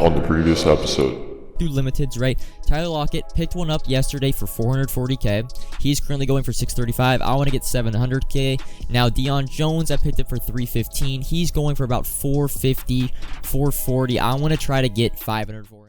on the previous episode. Through limiteds, right? Tyler Lockett picked one up yesterday for 440k. He's currently going for 635. I want to get 700k. Now Deion Jones, I picked it for 315. He's going for about 450, 440. I want to try to get 500 for him.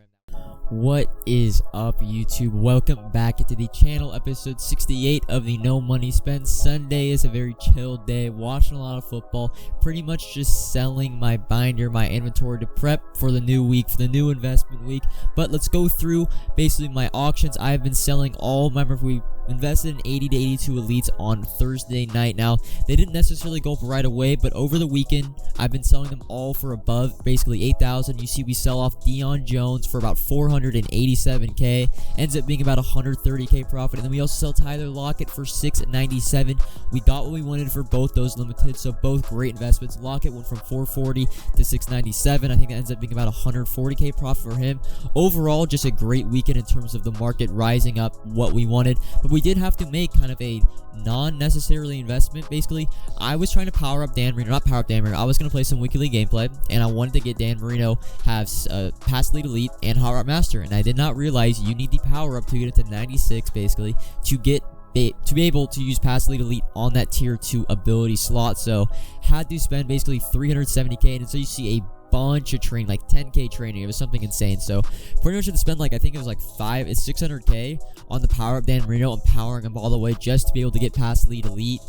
What is up, YouTube? Welcome back to the channel, episode 68 of the No Money Spent. Sunday is a very chill day, watching a lot of football, pretty much just selling my binder, my inventory to prep for the new week, for the new investment week. But let's go through basically my auctions. I've been selling all my, we invested in 80 to 82 elites on Thursday night. Now, they didn't necessarily go up right away, but over the weekend, I've been selling them all for above basically 8,000. You see, we sell off Deion Jones for about 487k, ends up being about 130k profit. And then we also sell Tyler Lockett for 697. We got what we wanted for both those limited, so both great investments. Lockett went from 440 to 697. I think that ends up being about 140k profit for him. Overall, just a great weekend in terms of the market rising up what we wanted, but we did have to make kind of a non-necessarily investment. Basically, I was trying to power up Dan Marino, not power up Dan Marino. I was going to play some weekly gameplay, and I wanted to get Dan Marino have pass lead elite and hot route master, and I did not realize you need the power up to get into 96 basically to be able to use pass lead elite on that tier 2 ability slot. So had to spend basically 370k, and so you see a bunch of training, like 10k training. It was something insane. So pretty much had to spend, like, I think it was like 600k on the power up Dan Marino and powering him all the way just to be able to get past lead elite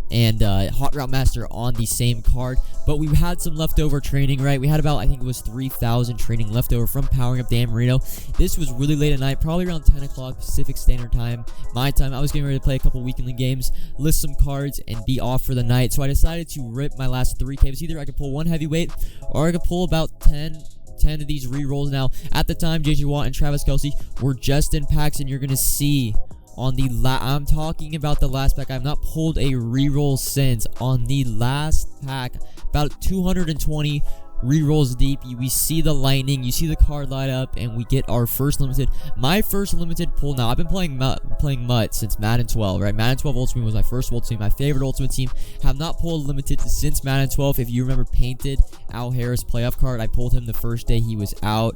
and hot route master on the same card. But we had some leftover training, right? We had about, I think it was 3,000 training leftover from powering up Dan Marino. This was really late at night, probably around 10 o'clock Pacific Standard Time, my time. I was getting ready to play a couple weekly games, list some cards, and be off for the night. So I decided to rip my last 3k. It was either I could pull one heavyweight or I could pull about 10 of these rerolls. Now, at the time, JJ Watt and Travis Kelce were just in packs, and you're going to see on the I'm talking about the last pack. I've not pulled a reroll since. On the last pack, about 220 rerolls deep, we see the lightning, you see the card light up, and we get our first limited. My first limited pull. Now, I've been playing MUT since Madden 12, right? Madden 12 Ultimate was my first Ultimate team, my favorite Ultimate team. Have not pulled limited since Madden 12. If you remember, painted Al Harris playoff card, I pulled him the first day he was out.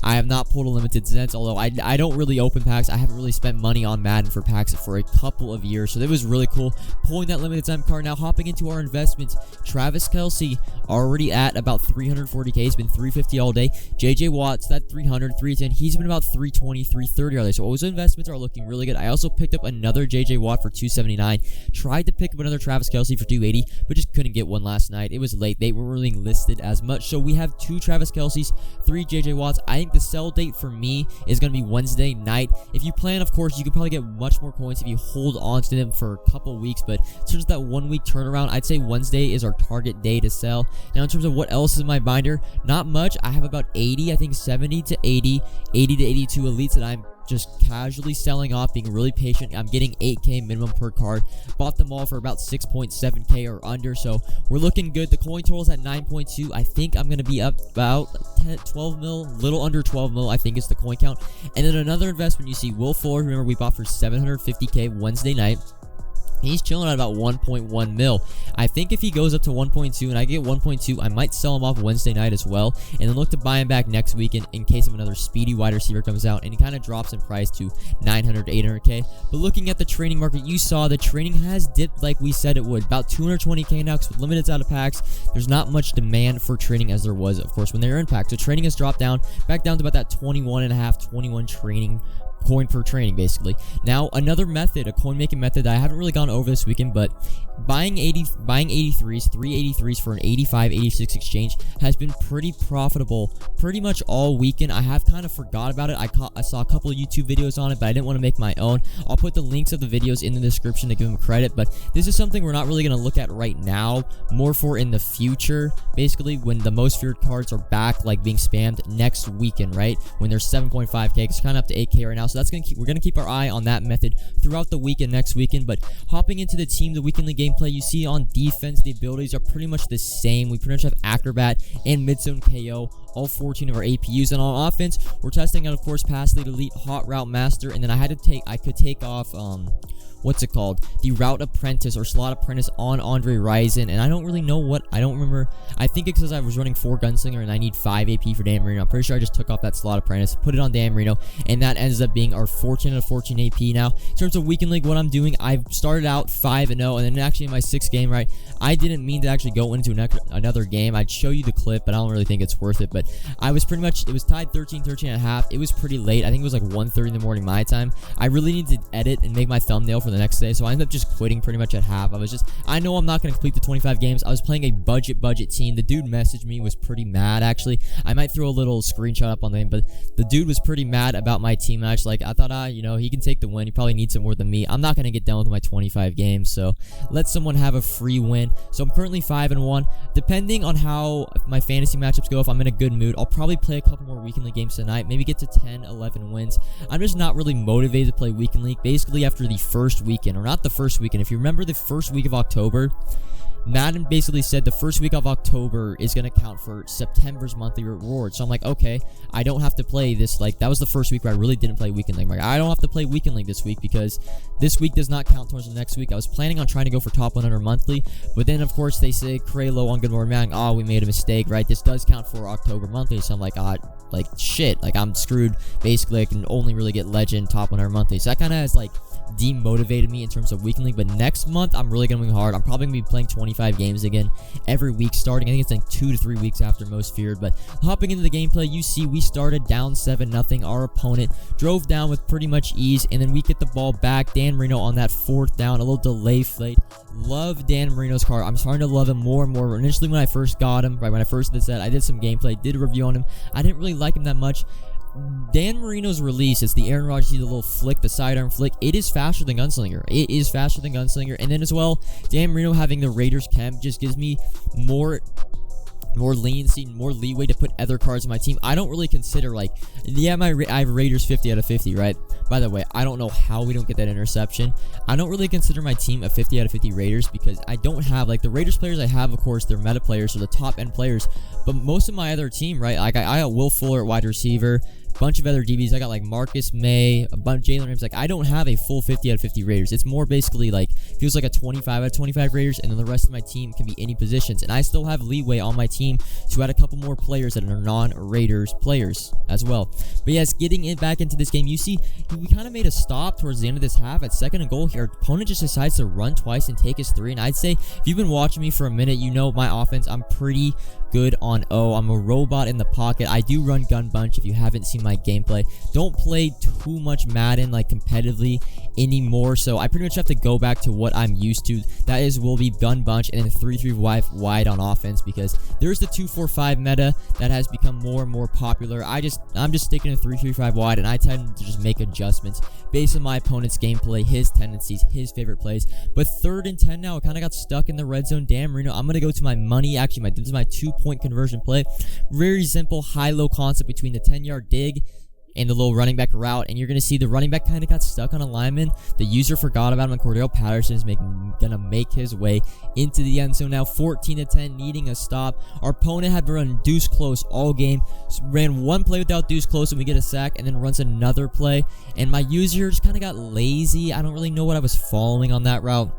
I have not pulled a limited since, although I don't really open packs. I haven't really spent money on Madden for packs for a couple of years, so it was really cool pulling that limited time card. Now, hopping into our investments, Travis Kelce already at about 340k. He's been 350 all day. JJ Watt's that 300, 310. He's been about 320, 330 all day. So those investments are looking really good. I also picked up another JJ Watt for 279. Tried to pick up another Travis Kelce for 280, but just couldn't get one last night. It was late. They weren't really listed as much. So we have 2 Travis Kelce's, 3 JJ Watts. I think the sell date for me is going to be Wednesday night. If you plan, of course, you can probably get much more coins if you hold on to them for a couple weeks, but in terms of that 1 week turnaround, I'd say Wednesday is our target day to sell. Now, in terms of what else is in my binder, not much. I have about 80, I think 70 to 80, 80 to 82 elites that I'm just casually selling off, being really patient. I'm getting 8k minimum per card. Bought them all for about 6.7k or under, so we're looking good. The coin total is at 9.2. I think I'm going to be up about 12 mil, little under 12 mil, I think is the coin count. And then another investment, you see Will Fuller, remember we bought for 750k Wednesday night. He's chilling at about 1.1 mil. I think if he goes up to 1.2 and I get 1.2, I might sell him off Wednesday night as well, and then look to buy him back next week in case of another speedy wide receiver comes out and he kind of drops in price to 900 to 800k. But looking at the training market, you saw the training has dipped like we said it would, about 220k now, because with limiteds out of packs, there's not much demand for training as there was, of course, when they were in packs. So training has dropped down, back down to about that 21 training coin per training basically. Now, another method, a coin making method that I haven't really gone over this weekend, but buying 83s, 383s for an 85, 86 exchange has been pretty profitable pretty much all weekend. I have kind of forgot about it. I saw a couple of YouTube videos on it, but I didn't want to make my own. I'll put the links of the videos in the description to give them credit, but this is something we're not really going to look at right now, more for in the future, basically when the most feared cards are back, like being spammed next weekend, right? When there's 7.5k, it's kind of up to 8k right now. So that's we're gonna keep our eye on that method throughout the weekend next weekend. But hopping into the team, the weekly gameplay, you see on defense, the abilities are pretty much the same. We pretty much have Acrobat and Midzone KO, all 14 of our APUs. And on offense, we're testing out, of course, Pass Lead Elite, Hot Route Master, and then I could take off what's it called? The Route Apprentice or Slot Apprentice on Andre Rison, and I don't really know what, I don't remember. I think it's because I was running 4 Gunslinger and I need 5 AP for Dan Marino. I'm pretty sure I just took off that Slot Apprentice, put it on Dan Marino, and that ends up being our 14 out of 14 AP. Now, in terms of Weekend League, what I'm doing, I've started out 5-0, and then actually in my 6th game, right, I didn't mean to actually go into another game. I'd show you the clip, but I don't really think it's worth it. But I was pretty much, it was tied 13-13 at half. It was pretty late. I think it was like 1:30 in the morning my time. I really needed to edit and make my thumbnail for the next day, so I ended up just quitting pretty much at half. I know I'm not going to complete the 25 games. I was playing a budget team. The dude messaged me, was pretty mad, actually. I might throw a little screenshot up on the name, but the dude was pretty mad about my team match. Like, I thought, you know, he can take the win. He probably needs it more than me. I'm not going to get done with my 25 games, so let someone have a free win. So I'm currently 5-1. Depending on how my fantasy matchups go, if I'm in a good mood, I'll probably play a couple more Weekend League games tonight, maybe get to 10, 11 wins. I'm just not really motivated to play Weekend League. Basically, after the first weekend, or not the first weekend, if you remember the first week of October, Madden basically said the first week of October is going to count for September's monthly reward. So I'm like, okay, I don't have to play this. Like, that was the first week where I really didn't play Weekend League. Like, I don't have to play Weekend League this week because this week does not count towards the next week. I was planning on trying to go for top 100 monthly, but then, of course, they say Craylow on Good Morning Madden, oh, we made a mistake, right? This does count for October monthly. So I'm like, like, shit. Like, I'm screwed. Basically, I can only really get Legend top 100 monthly. So that kind of has, like, demotivated me in terms of Weekend League. But next month, I'm really going to be hard. I'm probably going to be playing 25 games again every week starting. I think it's like 2 to 3 weeks after Most Feared. But hopping into the gameplay, you see we started down 7-0. Our opponent drove down with pretty much ease, and then we get the ball back. Dan Marino on that 4th down, a little delay flight. Love Dan Marino's car. I'm starting to love him more and more. Initially, when I first got him, right when I first did that, I did some gameplay, did a review on him. I didn't really like him that much. Dan Marino's release, it's the Aaron Rodgers, the little flick, the sidearm flick. It is faster than Gunslinger. It is faster than Gunslinger. And then as well, Dan Marino having the Raiders chem just gives me more leniency, more leeway to put other cards in my team. I don't really consider, like, yeah, I have Raiders 50 out of 50, right? By the way, I don't know how we don't get that interception. I don't really consider my team a 50 out of 50 Raiders because I don't have, like, the Raiders players I have, of course, they're meta players, so the top end players, but most of my other team, right, like, I got Will Fuller at wide receiver, bunch of other DBs. I got like Marcus May, a bunch of Jalen Ramsey. Like, I don't have a full 50 out of 50 Raiders. It's more basically like, feels like a 25 out of 25 Raiders, and then the rest of my team can be any positions. And I still have leeway on my team to add a couple more players that are non-Raiders players as well. But yes, getting it back into this game, you see, we kind of made a stop towards the end of this half at 2nd and goal here. Our opponent just decides to run twice and take his 3. And I'd say, if you've been watching me for a minute, you know my offense, I'm pretty good on O. I'm a robot in the pocket. I do run gun bunch. If you haven't seen my gameplay, don't play too much Madden like competitively anymore, so I pretty much have to go back to what I'm used to. That is, will be gun bunch and then 3-3 wide on offense, because there's the 2-4-5 meta that has become more and more popular. I'm just sticking to 3-3-5 wide, and I tend to just make adjustments based on my opponent's gameplay, his tendencies, his favorite plays. But 3rd and 10 now, I kind of got stuck in the red zone. Dan Marino, I'm gonna go to my money. Actually, this is my 2-point conversion play. Very simple high-low concept between the 10-yard dig and the little running back route, and you're going to see the running back kind of got stuck on a lineman. The user forgot about him, and Cordell Patterson is going to make his way into the end zone now. 14-10, needing a stop. Our opponent had run deuce close all game, ran one play without deuce close, and we get a sack, and then runs another play, and my user just kind of got lazy. I don't really know what I was following on that route.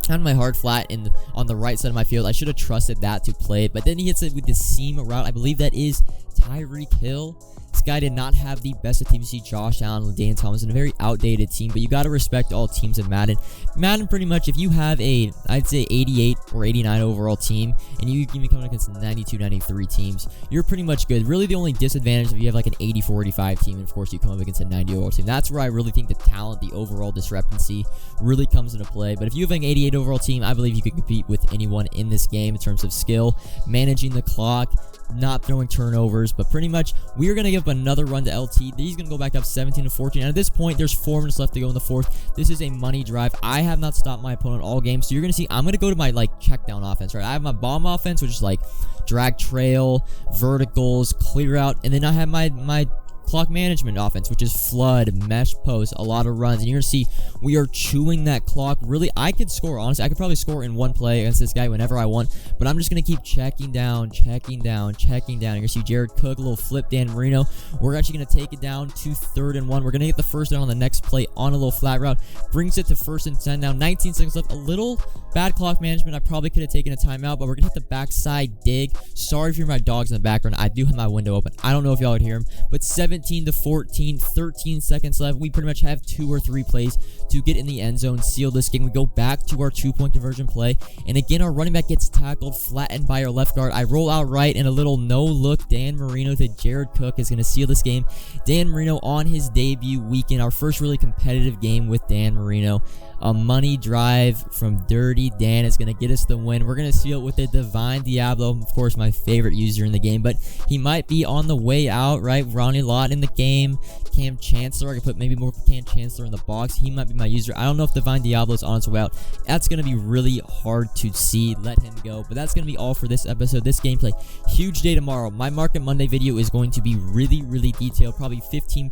On my hard flat on the right side of my field, I should have trusted that to play it, but then he hits it with the seam route. I believe that is Tyreek Hill. This guy did not have the best of teams. You see Josh Allen and Deion Thomas in a very outdated team, but you got to respect all teams in Madden. Madden, pretty much, if you have I'd say 88 or 89 overall team, and you can be coming against 92, 93 teams, you're pretty much good. Really, the only disadvantage if you have like an 84, 85 team, and of course you come up against a 90 overall team. That's where I really think the talent, the overall discrepancy really comes into play. But if you have an 88 overall team, I believe you could compete with anyone in this game in terms of skill, managing the clock, not throwing turnovers. But pretty much, we are going to give up another run to LT. He's going to go back up 17-14. And at this point, there's 4 minutes left to go in the 4th. This is a money drive. I have not stopped my opponent all game. So you're going to see, I'm going to go to my like check down offense, right? I have my bomb offense, which is like drag trail, verticals, clear out. And then I have my clock management offense, which is flood, mesh post, a lot of runs, and you're gonna see we are chewing that clock. Really, I could score, honestly, I could probably score in one play against this guy whenever I want, but I'm just gonna keep checking down. You're gonna see Jared Cook, a little flip Dan Marino. We're actually gonna take it down to 3rd and 1. We're gonna get the first down on the next play on a little flat route, brings it to 1st and 10. Now 19 seconds left, a little bad clock management. I probably could have taken a timeout, but we're gonna hit the backside dig. Sorry if you hear my dogs in the background. I do have my window open. I don't know if y'all would hear them, but 17 to 14, 13 seconds left. We pretty much have 2 or 3 plays to get in the end zone, seal this game. We go back to our 2-point conversion play, and again, our running back gets tackled, flattened by our left guard. I roll out right, and a little no-look Dan Marino to Jared Cook is going to seal this game. Dan Marino on his debut weekend, our first really competitive game with Dan Marino. A money drive from Dirty Dan is going to get us the win. We're going to seal it with a Divine Diablo, of course, my favorite user in the game, but he might be on the way out, right? Ronnie Lott in the game. Cam Chancellor, I could put maybe more Cam Chancellor in the box. He might be my user. I don't know if Divine Diablo is on its way out. That's going to be really hard to see. Let him go. But that's going to be all for this episode, this gameplay. Huge day tomorrow. My Market Monday video is going to be really detailed. Probably 15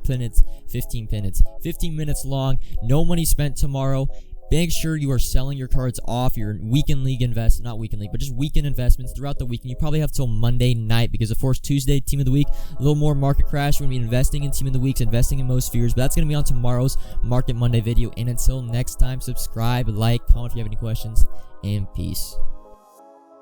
minutes long. No money spent tomorrow. Make sure you are selling your cards off your weekend league not weekend league, but just weekend investments throughout the weekend. You probably have till Monday night because, of course, Tuesday, Team of the Week, a little more market crash. We're going to be investing in Team of the Weeks, investing in most spheres, but that's going to be on tomorrow's Market Monday video. And until next time, subscribe, like, comment if you have any questions, and peace.